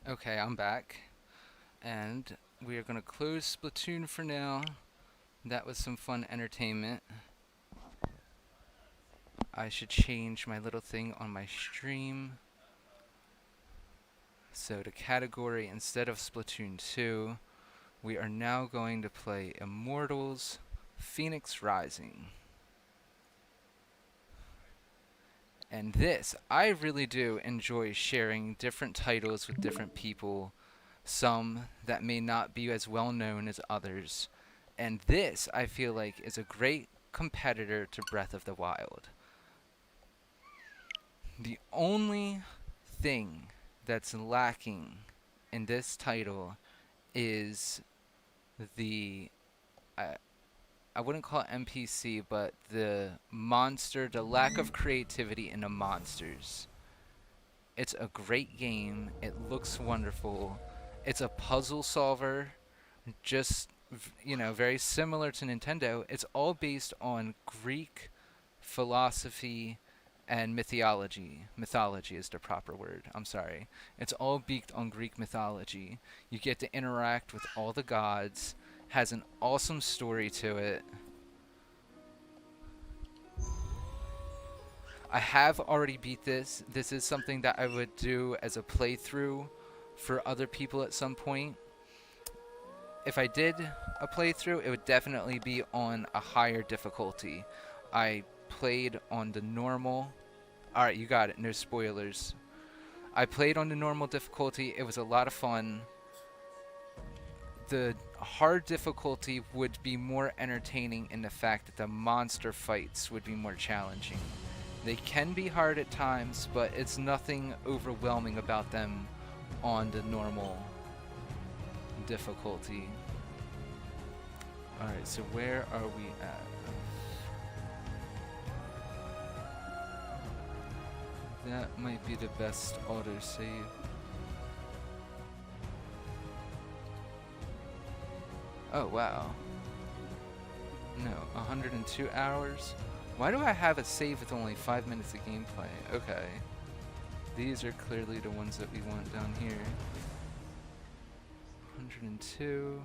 Okay, I'm back. And we are going to close Splatoon for now. That was some fun entertainment. I should change my little thing on my stream. So the category, instead of Splatoon 2, we are now going to play Immortals Fenyx Rising. And this, I really do enjoy sharing different titles with different people, some that may not be as well known as others. And this, I feel like, is a great competitor to Breath of the Wild. The only thing that's lacking in this title is the I wouldn't call it NPC, but the lack of creativity in the monsters. It's a great game. It looks wonderful. It's a puzzle solver, just very similar to Nintendo. It's all based on Greek philosophy and mythology. Mythology is the proper word. I'm sorry. It's all based on Greek mythology. You get to interact with all the gods. Has an awesome story to it. I have already beat this. This is something that I would do as a playthrough for other people at some point. If I did a playthrough, it would definitely be on a higher difficulty. I played on the normal. Alright, you got it. No spoilers. I played on the normal difficulty. It was a lot of fun. The hard difficulty would be more entertaining in the fact that the monster fights would be more challenging. They can be hard at times, but it's nothing overwhelming about them on the normal difficulty. Alright, so where are we at? That might be the best autosave. Oh, wow. No, 102 hours? Why do I have a save with only 5 minutes of gameplay? Okay. These are clearly the ones that we want down here. 102.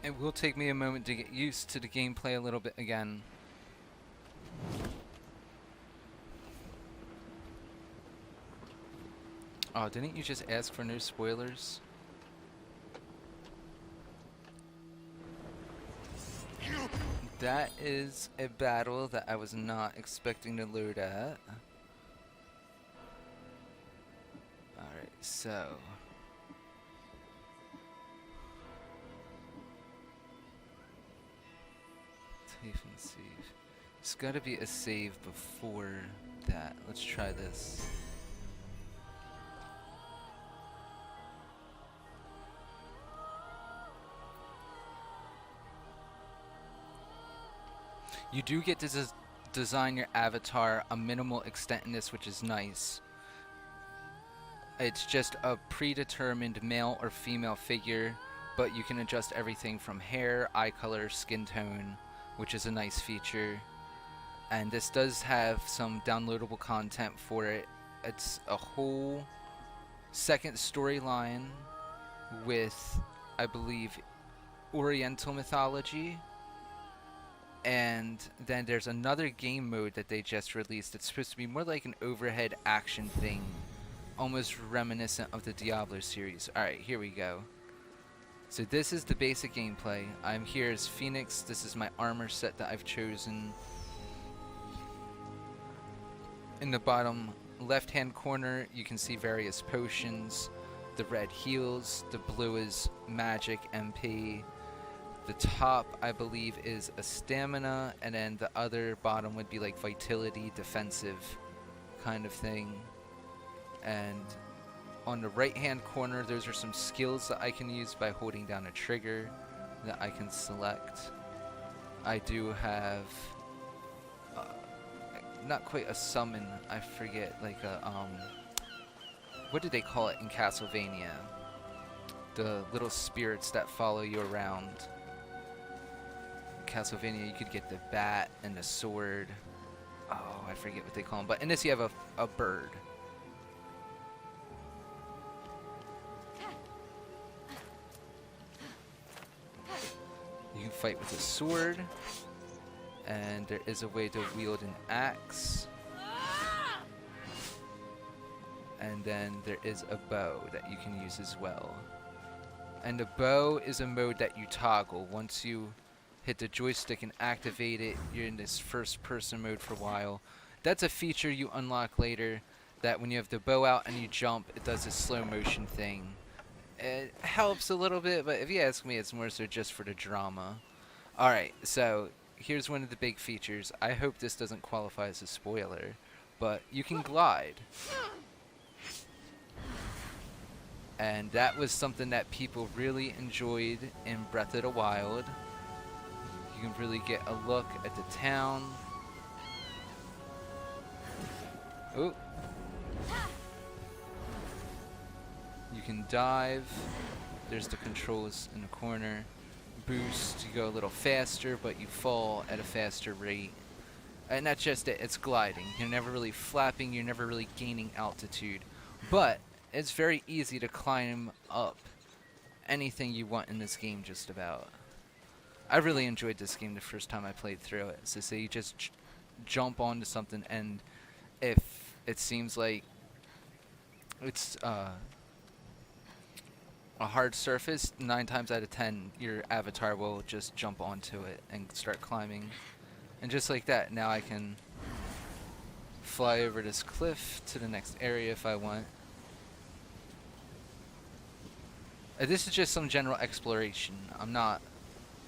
It will take me a moment to get used to the gameplay a little bit again. Oh, didn't you just ask for no spoilers? That is a battle that I was not expecting to load at. Alright, so... Save and save. There's gotta be a save before that. Let's try this. You do get to design your avatar a minimal extent in this, which is nice. It's just a predetermined male or female figure, but you can adjust everything from hair, eye color, skin tone, which is a nice feature. And this does have some downloadable content for it. It's a whole second storyline with, I believe, Oriental mythology. And then there's another game mode that they just released. It's supposed to be more like an overhead action thing, almost reminiscent of the Diablo series. Alright, here we go. So this is the basic gameplay. I'm here as Phoenix. This is my armor set that I've chosen. In the bottom left-hand corner, you can see various potions. The red heals, the blue is magic MP. The top, I believe, is a stamina, and then the other bottom would be like vitality, defensive kind of thing. And on the right-hand corner, those are some skills that I can use by holding down a trigger that I can select. I do have not quite a summon, I forget, like a, what did they call it in Castlevania? The little spirits that follow you around. Castlevania, you could get the bat and the sword. Oh, I forget what they call them. But in this, you have a bird. You can fight with a sword. And there is a way to wield an axe. And then there is a bow that you can use as well. And the bow is a mode that you toggle. Once you hit the joystick and activate it, you're in this first person mode for a while. That's a feature you unlock later, that when you have the bow out and you jump, it does this slow motion thing. It helps a little bit, but if you ask me, it's more so just for the drama. Alright, so here's one of the big features. I hope this doesn't qualify as a spoiler, but you can glide. And that was something that people really enjoyed in Breath of the Wild. You can really get a look at the town. Oh. You can dive. There's the controls in the corner. Boost, you go a little faster, but you fall at a faster rate. And that's just it, it's gliding. You're never really flapping, you're never really gaining altitude. But it's very easy to climb up anything you want in this game, just about. I really enjoyed this game the first time I played through it. So say you just jump onto something, and if it seems like it's a hard surface, 9 times out of 10 your avatar will just jump onto it and start climbing. And just like that, now I can fly over this cliff to the next area if I want. This is just some general exploration. I'm not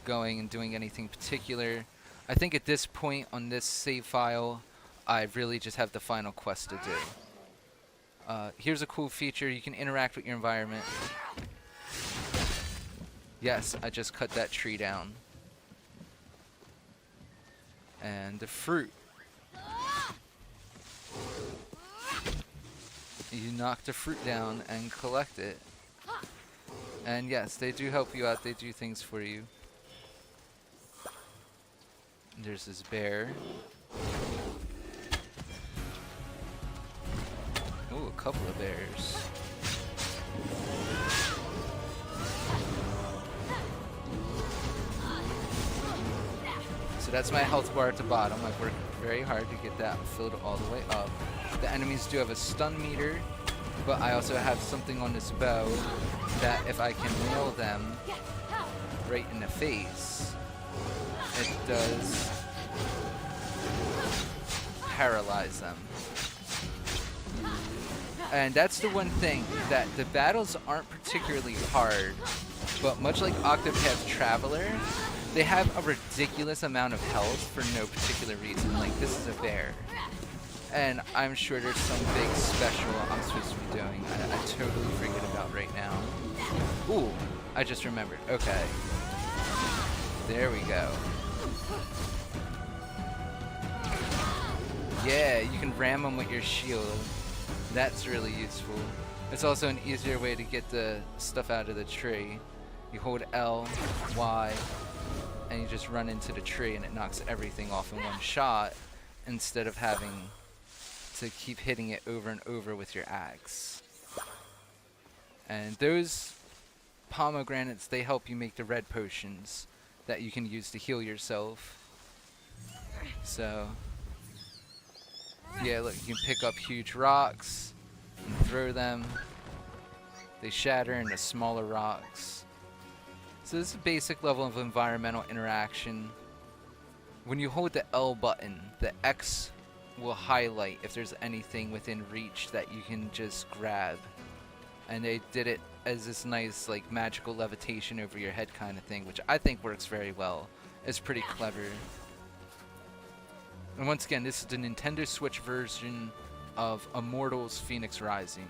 going and doing anything particular. I think at this point on this save file, I really just have the final quest to do. Here's a cool feature. You can interact with your environment. Yes, I just cut that tree down. And the fruit. You knock the fruit down and collect it. And yes, they do help you out. They do things for you. There's this bear. Ooh, a couple of bears. So that's my health bar at the bottom. I've worked very hard to get that filled all the way up. The enemies do have a stun meter, but I also have something on this bow that if I can nail them right in the face, it does paralyze them. And that's the one thing, that the battles aren't particularly hard, but much like Octopath Traveler, they have a ridiculous amount of health for no particular reason. Like, this is a bear. And I'm sure there's some big special I'm supposed to be doing. I totally forget about right now. Ooh, I just remembered. Okay. There we go. Yeah, you can ram them with your shield. That's really useful. It's also an easier way to get the stuff out of the tree. You hold L, Y, and you just run into the tree and it knocks everything off in one shot instead of having to keep hitting it over and over with your axe. And those pomegranates, they help you make the red potions that you can use to heal yourself. So yeah, look, you can pick up huge rocks and throw them. They shatter into smaller rocks. So this is a basic level of environmental interaction. When you hold the L button, the X will highlight if there's anything within reach that you can just grab. And they did it as this nice, like, magical levitation over your head kind of thing, which I think works very well. It's pretty clever. And once again, this is the Nintendo Switch version of Immortals Fenyx Rising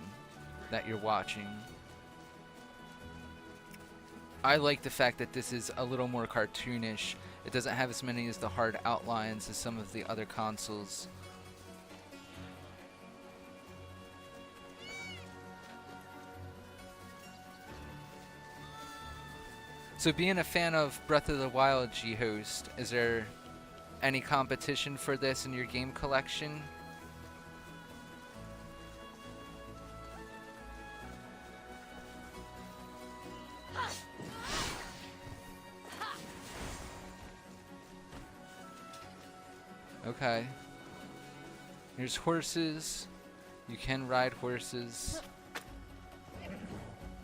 that you're watching. I like the fact that this is a little more cartoonish. It doesn't have as many as the hard outlines as some of the other consoles. So being a fan of Breath of the Wild, G-Host, is there any competition for this in your game collection? Okay. Here's horses. You can ride horses.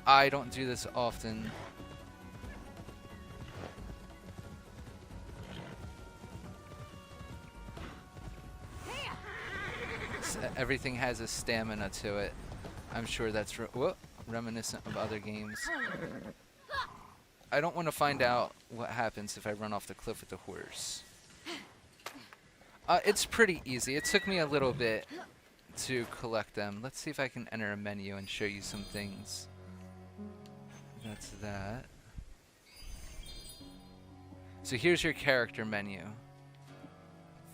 I don't do this often. Everything has a stamina to it. I'm sure that's reminiscent of other games. I don't want to find out what happens if I run off the cliff with the horse. It's pretty easy. It took me a little bit to collect them. Let's see if I can enter a menu and show you some things. That's that. So here's your character menu.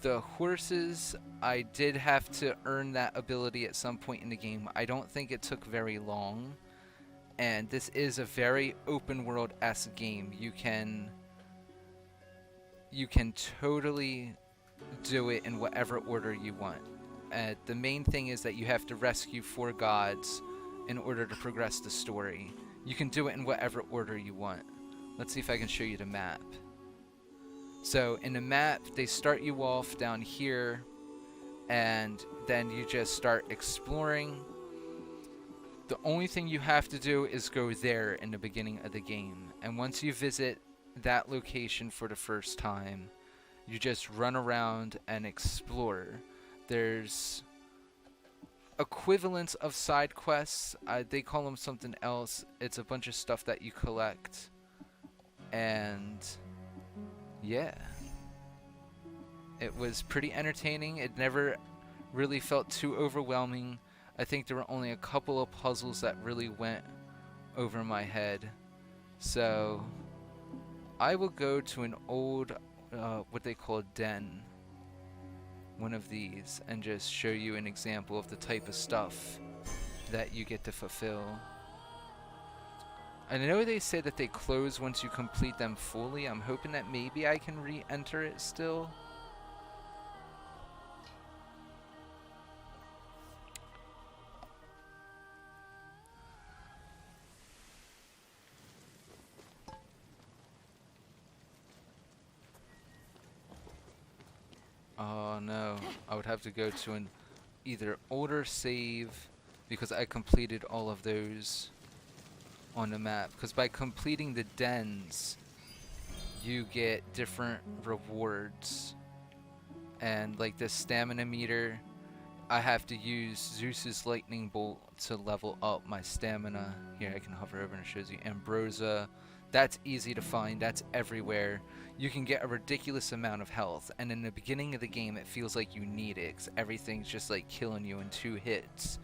The horses, I did have to earn that ability at some point in the game. I don't think it took very long. And this is a very open world-esque game. You can totally do it in whatever order you want. The main thing is that you have to rescue 4 gods in order to progress the story. You can do it in whatever order you want. Let's see if I can show you the map. So in the map, they start you off down here, and then you just start exploring. The only thing you have to do is go there in the beginning of the game. And once you visit that location for the first time, you just run around and explore. There's equivalents of side quests. They call them something else. It's a bunch of stuff that you collect. And yeah, it was pretty entertaining. It never really felt too overwhelming. I think there were only a couple of puzzles that really went over my head. So I will go to an old, what they call den, one of these, and just show you an example of the type of stuff that you get to fulfill. I know they say that they close once you complete them fully. I'm hoping that maybe I can re-enter it still. Oh no, I would have to go to an either older save, because I completed all of those on the map. Because by completing the dens, you get different rewards. And like this stamina meter, I have to use Zeus's lightning bolt to level up my stamina. Here, I can hover over and it shows you Ambrosia. That's easy to find. That's everywhere. You can get a ridiculous amount of health, and in the beginning of the game it feels like you need it, 'cause everything's just like killing you in 2 hits.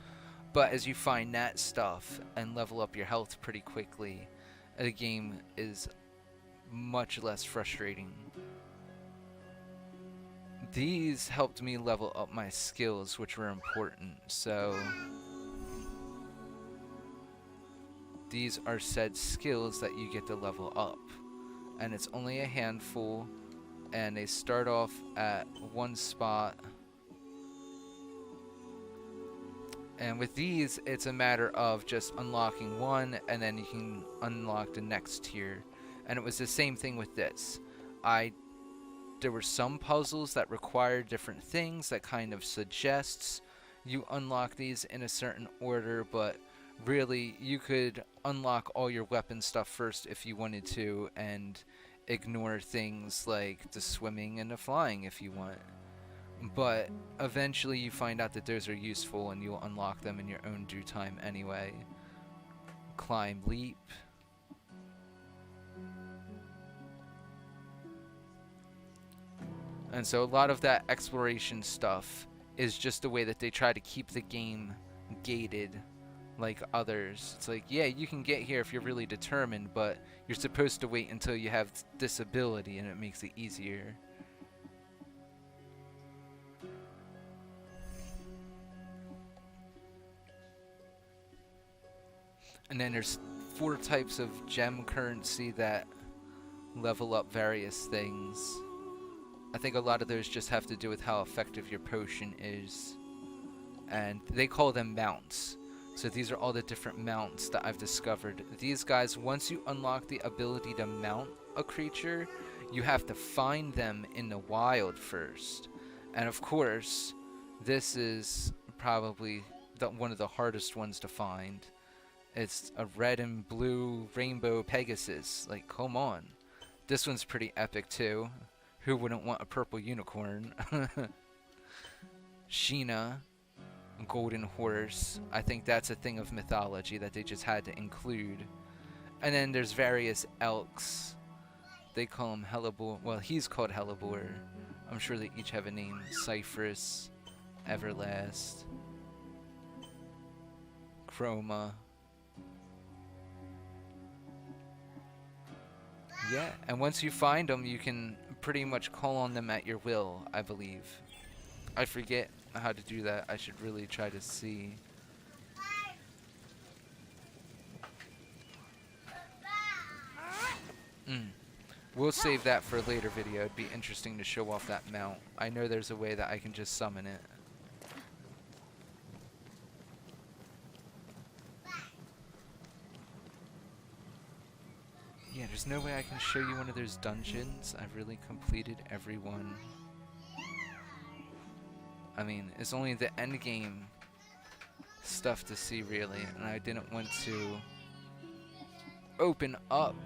But as you find that stuff and level up your health pretty quickly, the game is much less frustrating. These helped me level up my skills, which were important. So these are said skills that you get to level up, and it's only a handful, and they start off at 1 spot. And with these, it's a matter of just unlocking one, and then you can unlock the next tier. And it was the same thing with this. There were some puzzles that required different things that kind of suggests you unlock these in a certain order, but really you could unlock all your weapon stuff first if you wanted to, and ignore things like the swimming and the flying if you want. But eventually you find out that those are useful, and you'll unlock them in your own due time anyway. Climb, leap. And so a lot of that exploration stuff is just the way that they try to keep the game gated like others. It's like, yeah, you can get here if you're really determined, but you're supposed to wait until you have this ability, and it makes it easier. And then there's 4 types of gem currency that level up various things. I think a lot of those just have to do with how effective your potion is. And they call them mounts. So these are all the different mounts that I've discovered. These guys, once you unlock the ability to mount a creature, you have to find them in the wild first. And of course, this is probably one of the hardest ones to find. It's a red and blue rainbow Pegasus. Like, come on. This one's pretty epic too. Who wouldn't want a purple unicorn? Sheena, golden horse. I think that's a thing of mythology that they just had to include. And then there's various elks. They call him Hellebore. Well, he's called Hellebore. I'm sure they each have a name. Cypherus, Everlast, Chroma. Yeah, and once you find them, you can pretty much call on them at your will, I believe. I forget how to do that. I should really try to see. We'll save that for a later video. It'd be interesting to show off that mount. I know there's a way that I can just summon it. Yeah, there's no way I can show you one of those dungeons. I've really completed every one. I mean, it's only the end game stuff to see, really, and I didn't want to open up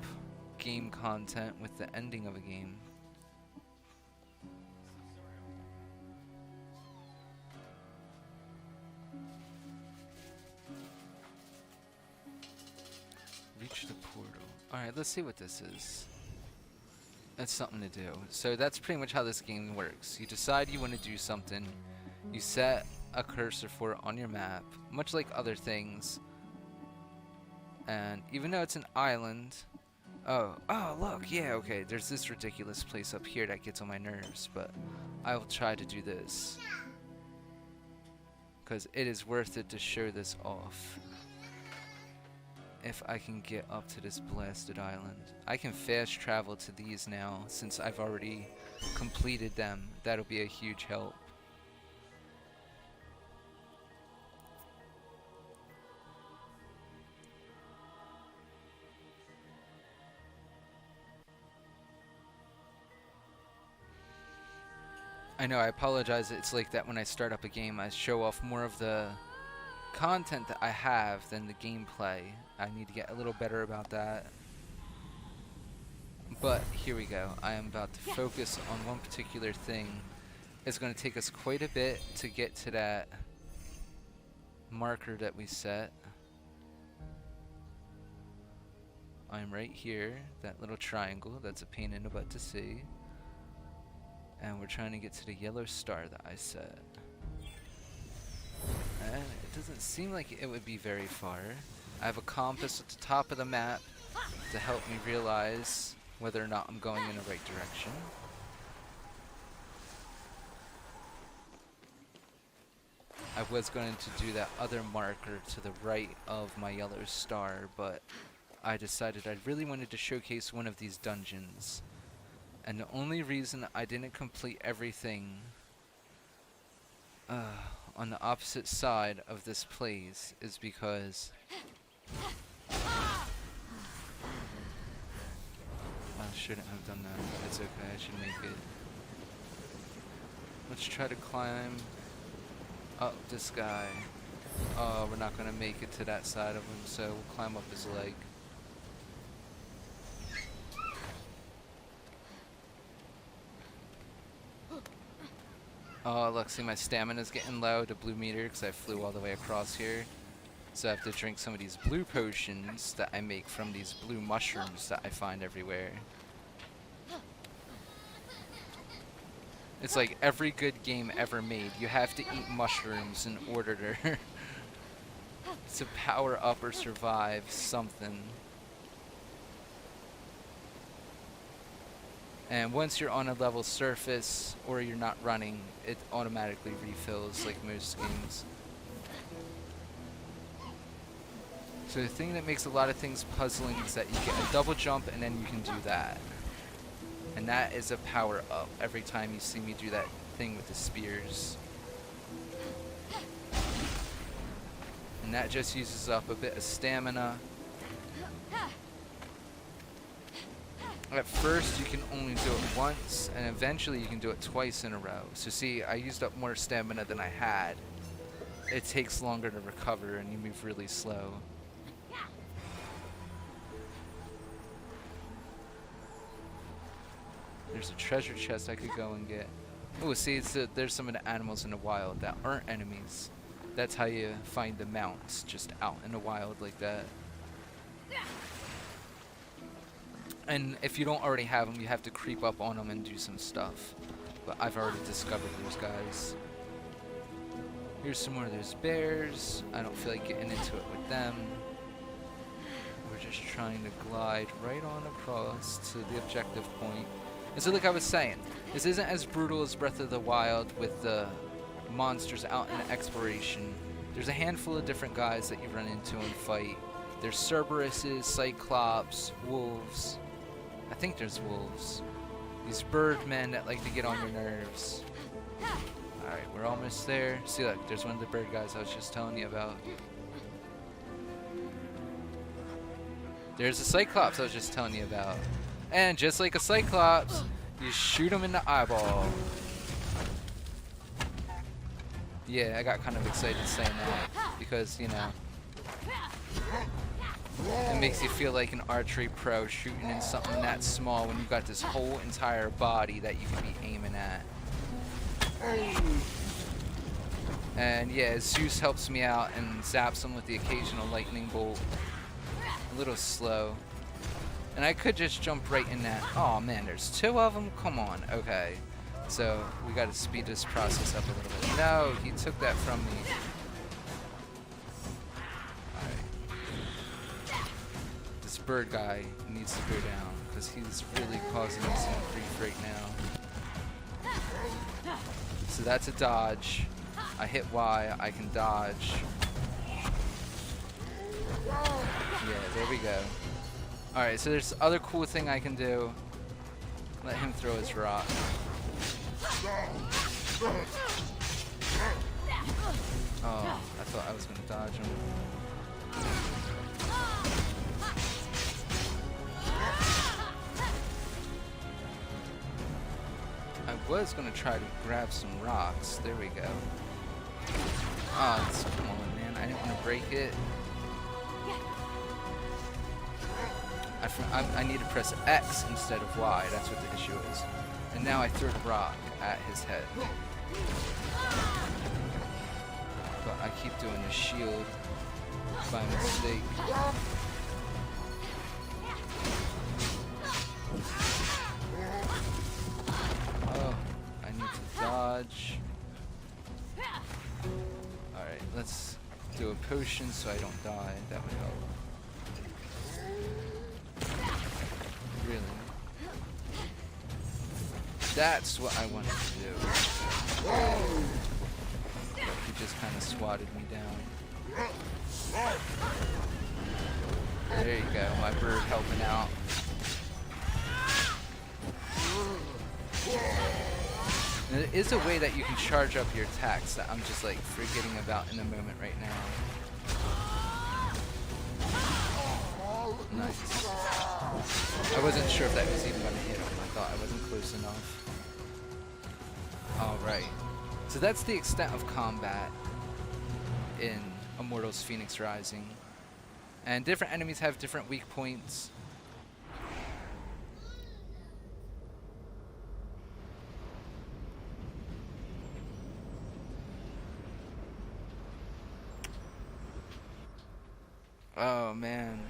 game content with the ending of a game. Reach the portal. Alright, let's see what this is. That's something to do. So that's pretty much how this game works. You decide you want to do something. You set a cursor for it on your map, much like other things. And even though it's an island... Oh, look, yeah, okay. There's this ridiculous place up here that gets on my nerves, but I will try to do this. Because it is worth it to show this off. If I can get up to this blasted island. I can fast travel to these now, since I've already completed them. That'll be a huge help. I know, I apologize. It's like that when I start up a game, I show off more of the content that I have than the gameplay. I need to get a little better about that. But here we go. I am about to focus on one particular thing. It's going to take us quite a bit to get to that marker that we set. I'm right here, that little triangle. That's a pain in the butt to see. And we're trying to get to the yellow star that I set. And it doesn't seem like it would be very far. I have a compass at the top of the map to help me realize whether or not I'm going in the right direction. I was going to do that other marker to the right of my yellow star, but I decided I really wanted to showcase one of these dungeons. And the only reason I didn't complete everything on the opposite side of this place is because I shouldn't have done that. It's okay, I should make it. Let's try to climb up this guy. Oh, we're not going to make it to that side of him, so we'll climb up his leg. Oh, look, see my stamina's getting low, the blue meter, because I flew all the way across here. So I have to drink some of these blue potions that I make from these blue mushrooms that I find everywhere. It's like every good game ever made. You have to eat mushrooms in order to power up or survive something. And once you're on a level surface or you're not running, it automatically refills like most games. So the thing that makes a lot of things puzzling is that you get a double jump and then you can do that. And that is a power up every time you see me do that thing with the spears. And that just uses up a bit of stamina. At first you can only do it once, and eventually you can do it twice in a row. So see, I used up more stamina than I had. It takes longer to recover and you move really slow. There's a treasure chest I could go and get. Oh, see, there's some of the animals in the wild that aren't enemies. That's how you find the mounts, just out in the wild like that. And if you don't already have them, you have to creep up on them and do some stuff. But I've already discovered those guys. Here's some more of those bears. I don't feel like getting into it with them. We're just trying to glide right on across to the objective point. And so like I was saying, this isn't as brutal as Breath of the Wild with the monsters out in the exploration. There's a handful of different guys that you run into and fight. There's Cerberuses, Cyclops, wolves. I think there's wolves. These birdmen that like to get on your nerves. Alright, we're almost there. See, look, there's one of the bird guys I was just telling you about. There's a Cyclops I was just telling you about. And just like a Cyclops, you shoot him in the eyeball. Yeah, I got kind of excited saying that because, you know, it makes you feel like an archery pro shooting in something that small when you've got this whole entire body that you could be aiming at. And yeah, Zeus helps me out and zaps him with the occasional lightning bolt. A little slow. And I could just jump right in that. Oh man, there's two of them? Come on. Okay. So we gotta speed this process up a little bit. No, he took that from me. Alright. This bird guy needs to go down because he's really causing me some grief right now. So that's a dodge. I hit Y, I can dodge. Yeah, there we go. Alright, so there's other cool thing I can do. Let him throw his rock. Oh, I thought I was going to dodge him. I was going to try to grab some rocks. There we go. Oh, come on, man. I didn't want to break it. I need to press X instead of Y. That's what the issue is. And now I threw the rock at his head. But I keep doing the shield by mistake. Oh, I need to dodge. Alright, let's do a potion so I don't die. That would help. Really? That's what I wanted to do. He just kind of swatted me down. There you go, my bird helping out. Now, there is a way that you can charge up your attacks that I'm just like forgetting about in the moment right now. Nice. I wasn't sure if that was even going to hit him. I thought I wasn't close enough. Alright. So that's the extent of combat in Immortals Fenyx Rising. And different enemies have different weak points. Oh man.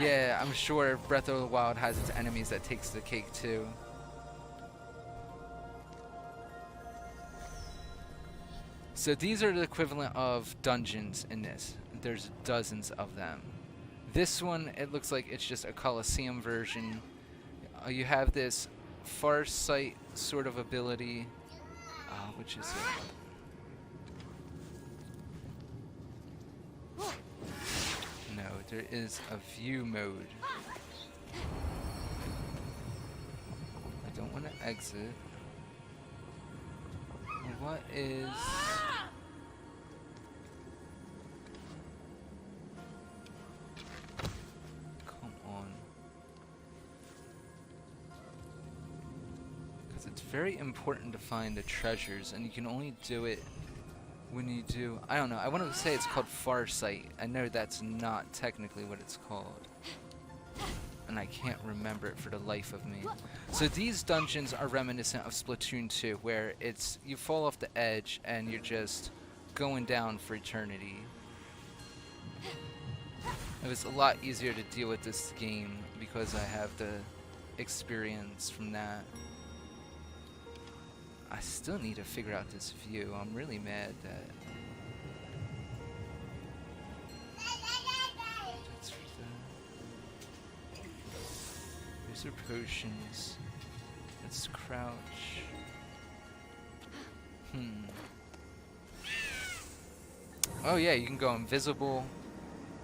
Yeah, I'm sure Breath of the Wild has its enemies that takes the cake too. So these are the equivalent of dungeons in this. There's dozens of them. This one, it looks like it's just a Colosseum version. You have this Farsight sort of ability. Which is it? No, there is a view mode. don't want to exit. What is... Come on. Because it's very important to find the treasures, and you can only do it when you do... I don't know, I want to say it's called Farsight. I know that's not technically what it's called. And I can't remember it for the life of me. So these dungeons are reminiscent of Splatoon 2, where it's you fall off the edge and you're just going down for eternity. It was a lot easier to deal with this game because I have the experience from that. I still need to figure out this view. I'm really mad that... These are potions. Let's crouch. Oh yeah, you can go invisible.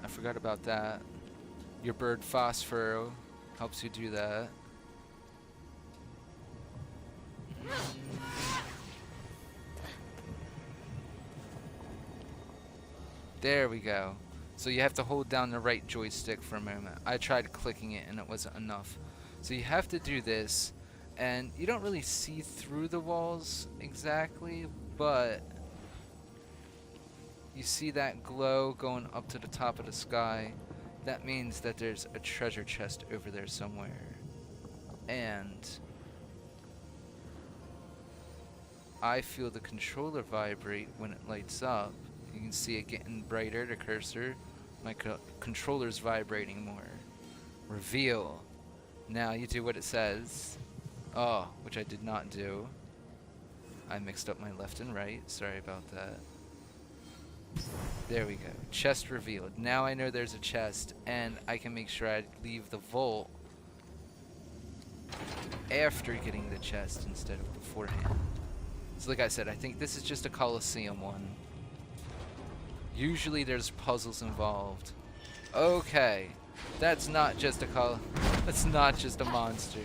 I forgot about that. Your bird Phosphor helps you do that. There we go. So you have to hold down the right joystick for a moment. I tried clicking it and it wasn't enough. So you have to do this, and you don't really see through the walls exactly, but you see that glow going up to the top of the sky. That means that there's a treasure chest over there somewhere. And I feel the controller vibrate when it lights up. You can see it getting brighter, the cursor. My controller's vibrating more. Reveal. Now you do what it says. Oh, which I did not do. I mixed up my left and right. Sorry about that. There we go. Chest revealed. Now I know there's a chest, and I can make sure I leave the vault after getting the chest instead of beforehand. So like I said, I think this is just a Colosseum one. Usually there's puzzles involved. Okay. That's not just a that's not just a monster.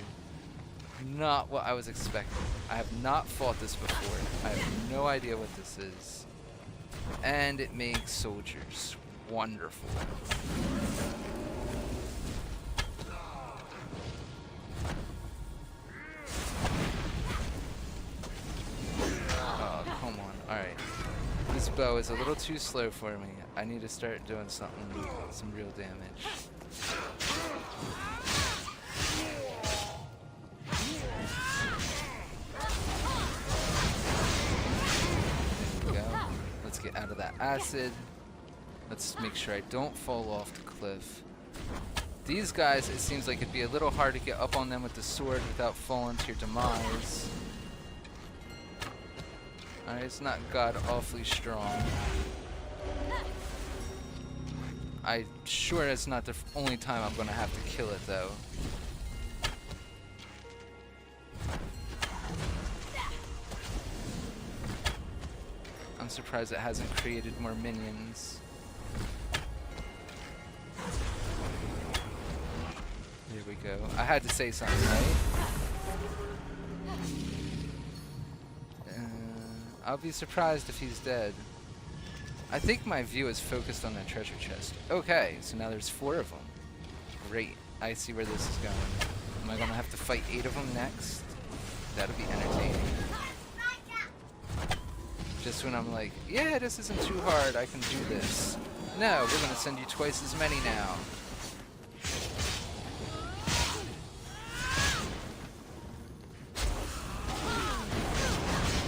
Not what I was expecting. I have not fought this before. I have no idea what this is. And it makes soldiers. Wonderful. Oh, come on. Alright. This bow is a little too slow for me. I need to start doing something, some real damage. There we go. Let's get out of that acid. Let's make sure I don't fall off the cliff. These guys, it seems like it'd be a little hard to get up on them with the sword without falling to your demise. Alright, it's not god awfully strong. I'm sure it's not the only time I'm gonna have to kill it though. I'm surprised it hasn't created more minions. Here we go. I had to say something, right? I'll be surprised if he's dead. I think my view is focused on that treasure chest. Okay, so now there's 4 of them. Great. I see where this is going. Am I going to have to fight 8 of them next? That'll be entertaining. Just when I'm like, yeah, this isn't too hard, I can do this. No, we're going to send you twice as many now.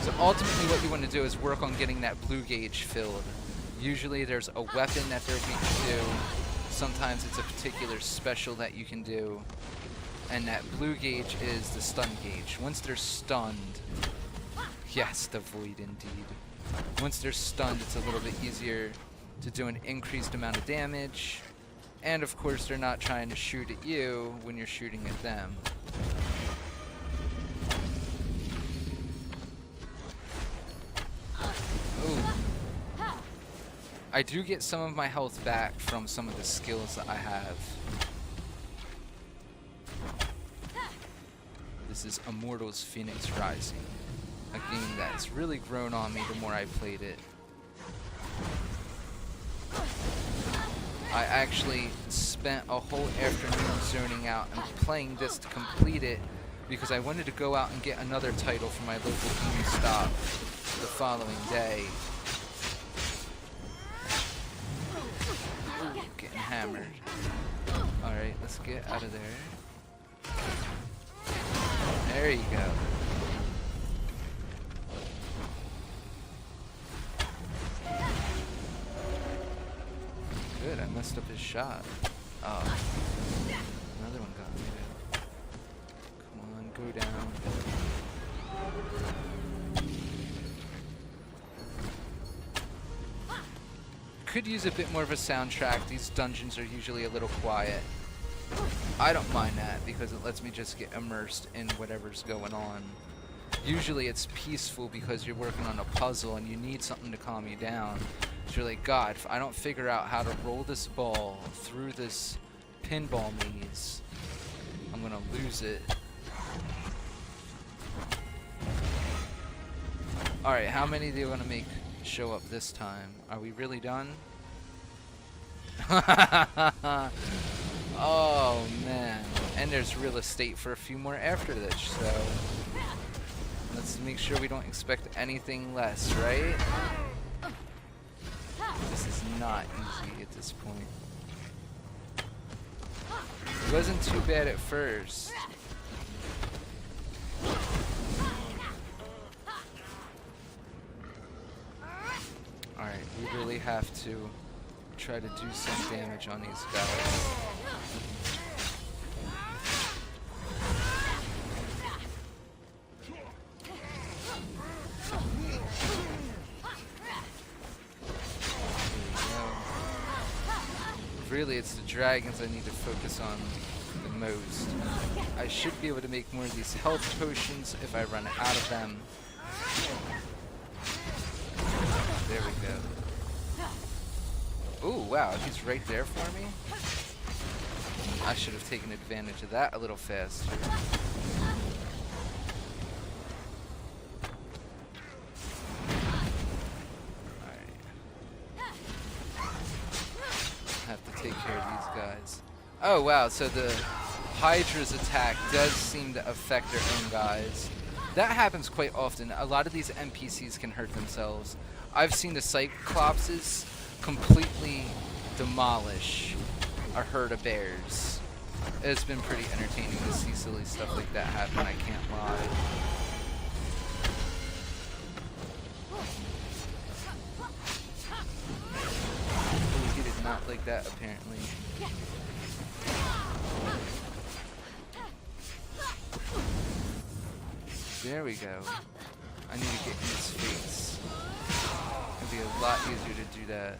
So ultimately what you want to do is work on getting that blue gauge filled. Usually there's a weapon that they're weak to. Sometimes it's a particular special that you can do. And that blue gauge is the stun gauge. Once they're stunned, yes, the void indeed. Once they're stunned, it's a little bit easier to do an increased amount of damage. And of course they're not trying to shoot at you when you're shooting at them. I do get some of my health back from some of the skills that I have. This series is Immortals Fenyx Rising, a game that's really grown on me the more I played it. I actually spent a whole afternoon zoning out and playing this to complete it because I wanted to go out and get another title for my local GameStop the following day. Ooh, getting hammered. Alright, let's get out of there. There you go. Good, I messed up his shot. Oh. Another one got me. Come on, go down. Could use a bit more of a soundtrack. These dungeons are usually a little quiet. I don't mind that because it lets me just get immersed in whatever's going on. Usually it's peaceful because you're working on a puzzle and you need something to calm you down. So you're like, God, if I don't figure out how to roll this ball through this pinball maze, I'm gonna lose it. Alright, how many do you want to make show up this time? Are we really done? Oh man. And there's real estate for a few more after this, so let's make sure we don't expect anything less, right? This is not easy at this point. It wasn't too bad at first. Alright, we really have to try to do some damage on these guys. Really, it's the dragons I need to focus on the most. I should be able to make more of these health potions if I run out of them. There we go. Ooh, wow, he's right there for me? I should have taken advantage of that a little faster. Take care of these guys. Oh wow, so the Hydra's attack does seem to affect their own guys. That happens quite often. A lot of these NPCs can hurt themselves. I've seen the Cyclopses completely demolish a herd of bears. It's been pretty entertaining to see silly stuff like that happen, I can't lie. Not like that, apparently. There we go. I need to get in his face. It'd be a lot easier to do that.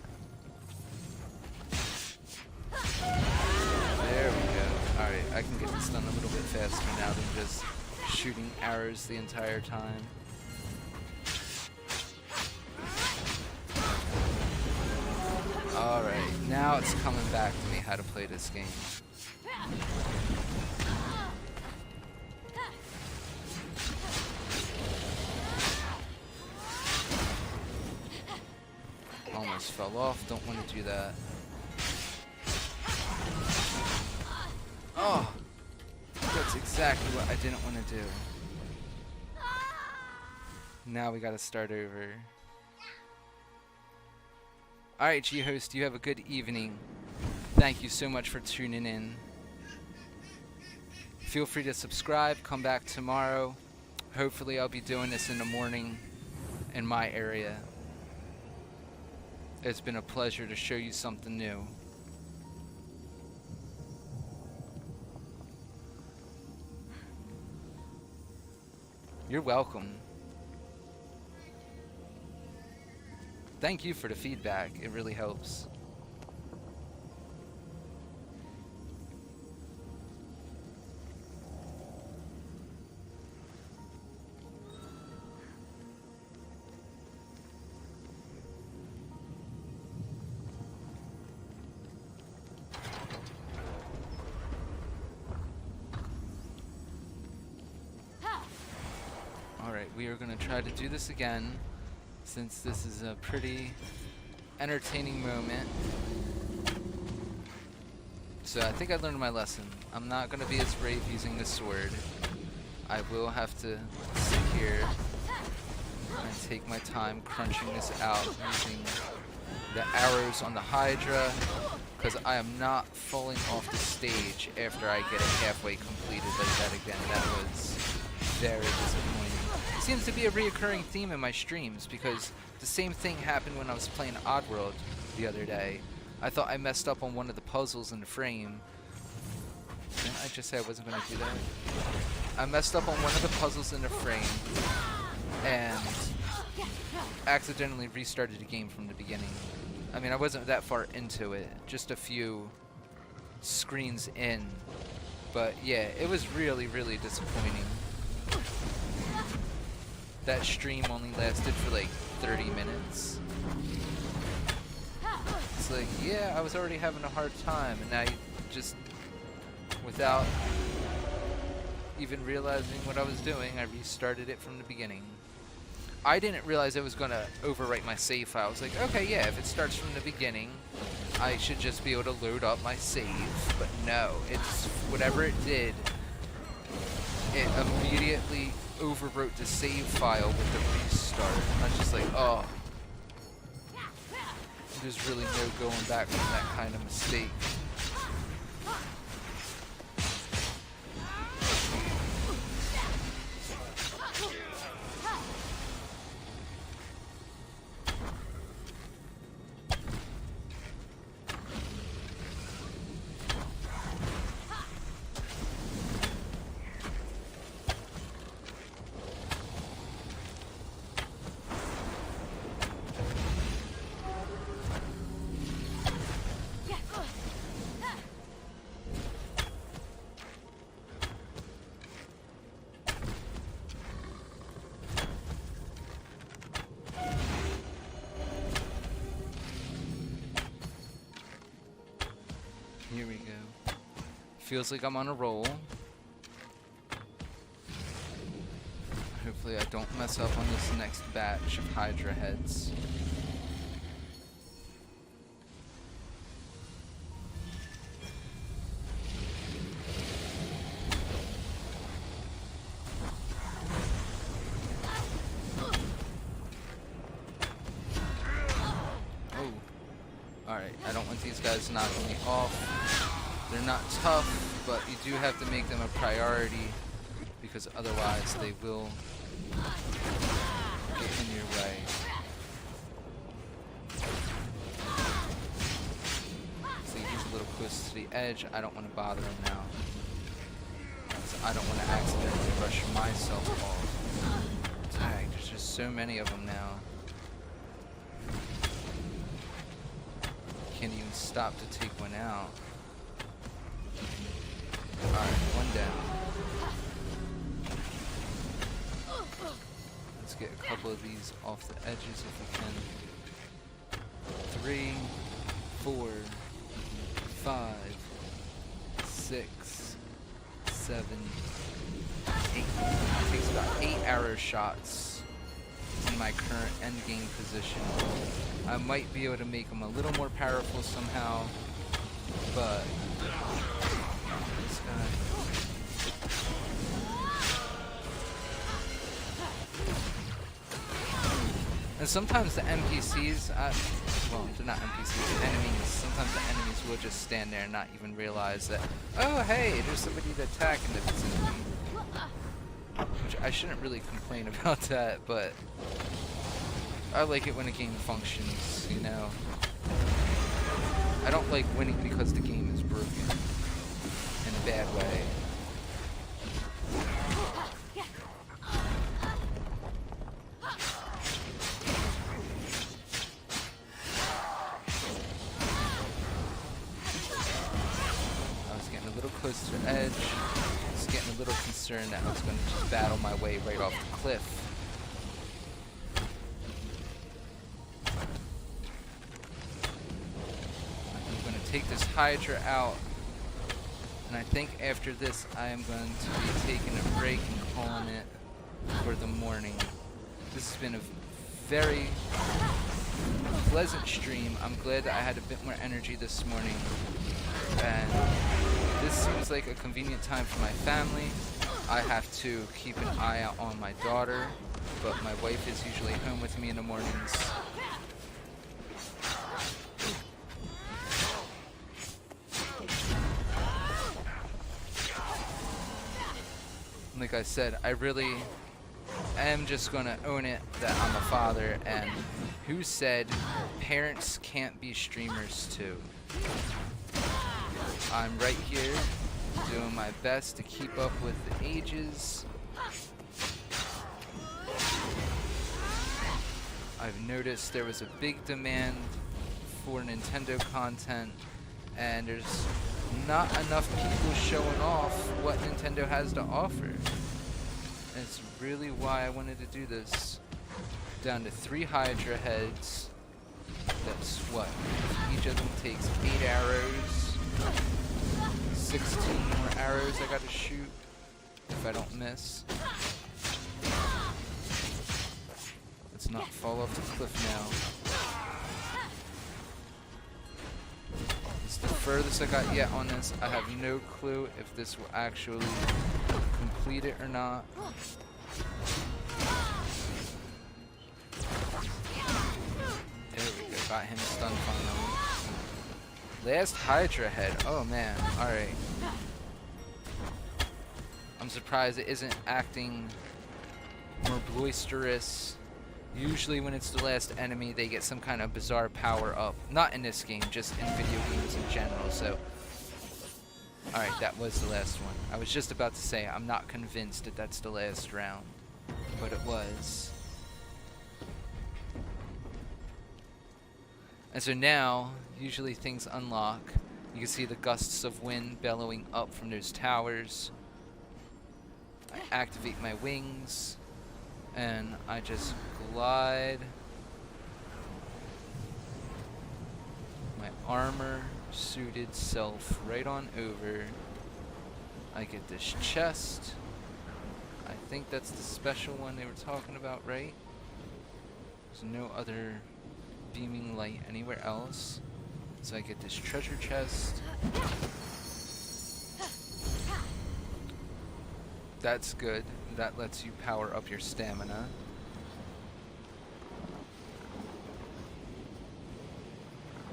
There we go. Alright, I can get this done a little bit faster now than just shooting arrows the entire time. Alright, now it's coming back to me how to play this game. Almost fell off, don't want to do that. Oh! That's exactly what I didn't want to do. Now we gotta start over. Alright, G-Host, you have a good evening. Thank you so much for tuning in. Feel free to subscribe, come back tomorrow. Hopefully I'll be doing this in the morning in my area. It's been a pleasure to show you something new. You're welcome. Thank you for the feedback. It really helps. Alright, we are going to try to do this again, since this is a pretty entertaining moment. So I think I learned my lesson. I'm not going to be as brave using the sword. I will have to sit here and take my time crunching this out using the arrows on the Hydra, because I am not falling off the stage after I get it halfway completed like that again. That was very disappointing. It seems to be a reoccurring theme in my streams, because the same thing happened when I was playing Oddworld the other day. I thought I messed up on one of the puzzles in the frame. Didn't I just say I wasn't going to do that? I messed up on one of the puzzles in the frame and accidentally restarted the game from the beginning. I mean, I wasn't that far into it, just a few screens in. But yeah, it was really, really disappointing. That stream only lasted for like 30 minutes. It's like, yeah, I was already having a hard time, and now you just, without even realizing what I was doing, I restarted it from the beginning. I didn't realize it was going to overwrite my save file. I was like, okay, yeah, if it starts from the beginning, I should just be able to load up my save. But no, it's whatever it did, it immediately overwrote the save file with the restart. I was just like, oh. There's really no going back from that kind of mistake. Here we go. Feels like I'm on a roll. Hopefully I don't mess up on this next batch of Hydra heads. Alright, I don't want these guys knocking me off. They're not tough, but you do have to make them a priority, because otherwise they will get in your way. See, he's a little close to the edge. I don't want to bother him now, so I don't want to accidentally rush myself off. Dang, there's just so many of them now. Can't even stop to take one out. Alright, one down. Let's get a couple of these off the edges if we can. 3, 4, 5, 6, 7, 8. It takes about 8 arrow shots in my current endgame position. I might be able to make them a little more powerful somehow, but this guy. And sometimes the NPCs, well, they're not NPCs, they're enemies. Sometimes the enemies will just stand there and not even realize that, oh hey, there's somebody to attack in the vicinity. Which I shouldn't really complain about that, but I like it when a game functions, you know. I don't like winning because the game is broken in a bad way. I was getting a little close to the edge. I was getting a little concerned that I was going to just battle my way right off the cliff. Take this Hydra out, and I think after this I am going to be taking a break and calling it for the morning. This has been a very pleasant stream. I'm glad that I had a bit more energy this morning. And this seems like a convenient time for my family. I have to keep an eye out on my daughter, but my wife is usually home with me in the mornings. Like I said, I really am just gonna own it that I'm a father, and who said parents can't be streamers too? I'm right here doing my best to keep up with the ages. I've noticed there was a big demand for Nintendo content, and there's not enough people showing off what Nintendo has to offer. That's really why I wanted to do this. Down to 3 Hydra heads. That's what? Each of them takes 8 arrows. 16 more arrows I gotta shoot if I don't miss. Let's not fall off the cliff now. It's the furthest I got yet on this. I have no clue if this will actually complete it or not. There we go, got him stunned finally. Last Hydra head, oh man, alright. I'm surprised it isn't acting more boisterous. Usually when it's the last enemy, they get some kind of bizarre power up. Not in this game, just in video games in general, so. Alright, that was the last one. I was just about to say, I'm not convinced that that's the last round, but it was. And so now, usually things unlock. You can see the gusts of wind bellowing up from those towers. I activate my wings, and I just glide my armor-suited self right on over. I get this chest. I think that's the special one they were talking about, right? There's no other beaming light anywhere else. So I get this treasure chest. That's good. That lets you power up your stamina.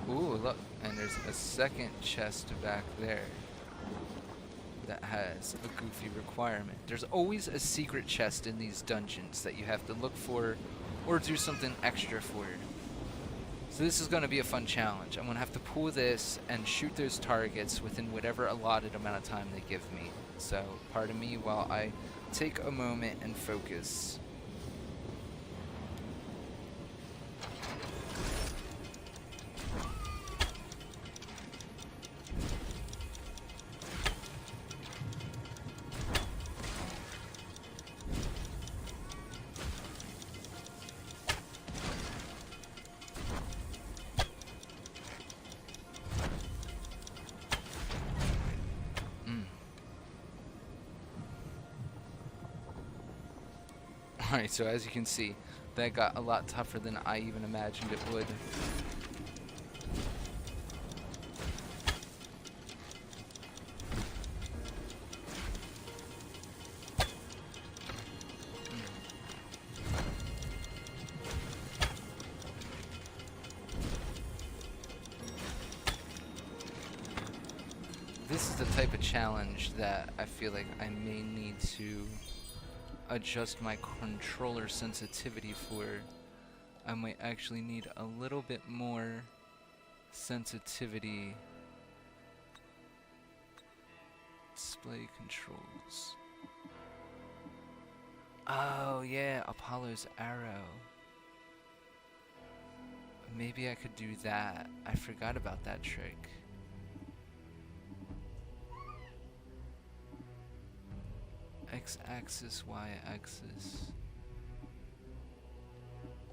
Ooh, look. And there's a second chest back there that has a goofy requirement. There's always a secret chest in these dungeons that you have to look for or do something extra for. So this is going to be a fun challenge. I'm going to have to pull this and shoot those targets within whatever allotted amount of time they give me. So pardon me while I take a moment and focus. Alright, so as you can see, that got a lot tougher than I even imagined it would. This is the type of challenge that I feel like I may need to adjust my controller sensitivity for. I might actually need a little bit more sensitivity. Display controls. Oh yeah, Apollo's arrow. Maybe I could do that. I forgot about that trick. X-axis, Y-axis.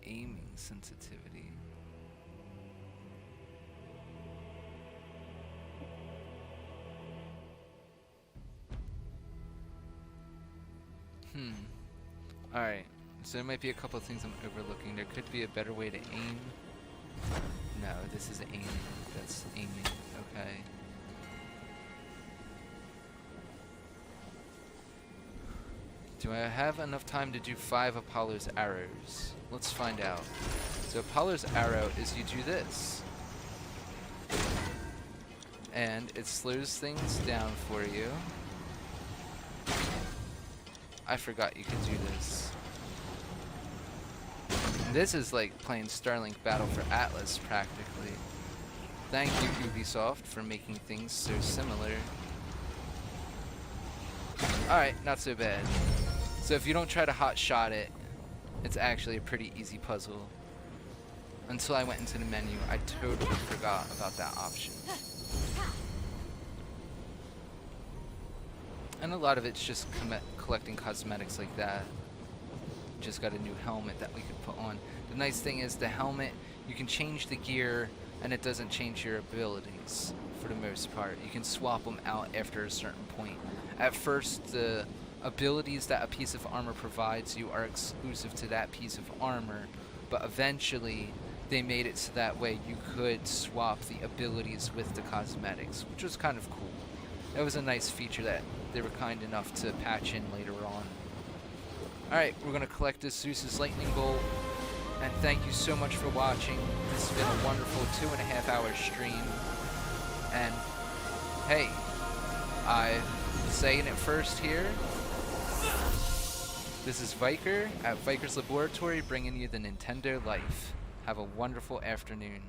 Aiming sensitivity. Alright, so there might be a couple of things I'm overlooking. There could be a better way to aim. No, this is aiming. That's aiming. Okay. Do I have enough time to do 5 Apollo's arrows? Let's find out. So Apollo's arrow is you do this. And it slows things down for you. I forgot you could do this. This is like playing Starlink Battle for Atlas, practically. Thank you, Ubisoft, for making things so similar. Alright, not so bad. So if you don't try to hot-shot it, it's actually a pretty easy puzzle. Until I went into the menu, I totally forgot about that option. And a lot of it's just collecting cosmetics like that. Just got a new helmet that we could put on. The nice thing is the helmet, you can change the gear and it doesn't change your abilities for the most part. You can swap them out after a certain point. At first, the abilities that a piece of armor provides you are exclusive to that piece of armor, but eventually they made it so that way you could swap the abilities with the cosmetics, which was kind of cool. That was a nice feature that they were kind enough to patch in later on. Alright, we're going to collect this Zeus's Lightning Bolt, and thank you so much for watching. This has been a wonderful 2.5-hour stream, and hey, I'm saying it first here. This is Vykker at Vykker's Laboratory, bringing you the Nintendo life. Have a wonderful afternoon.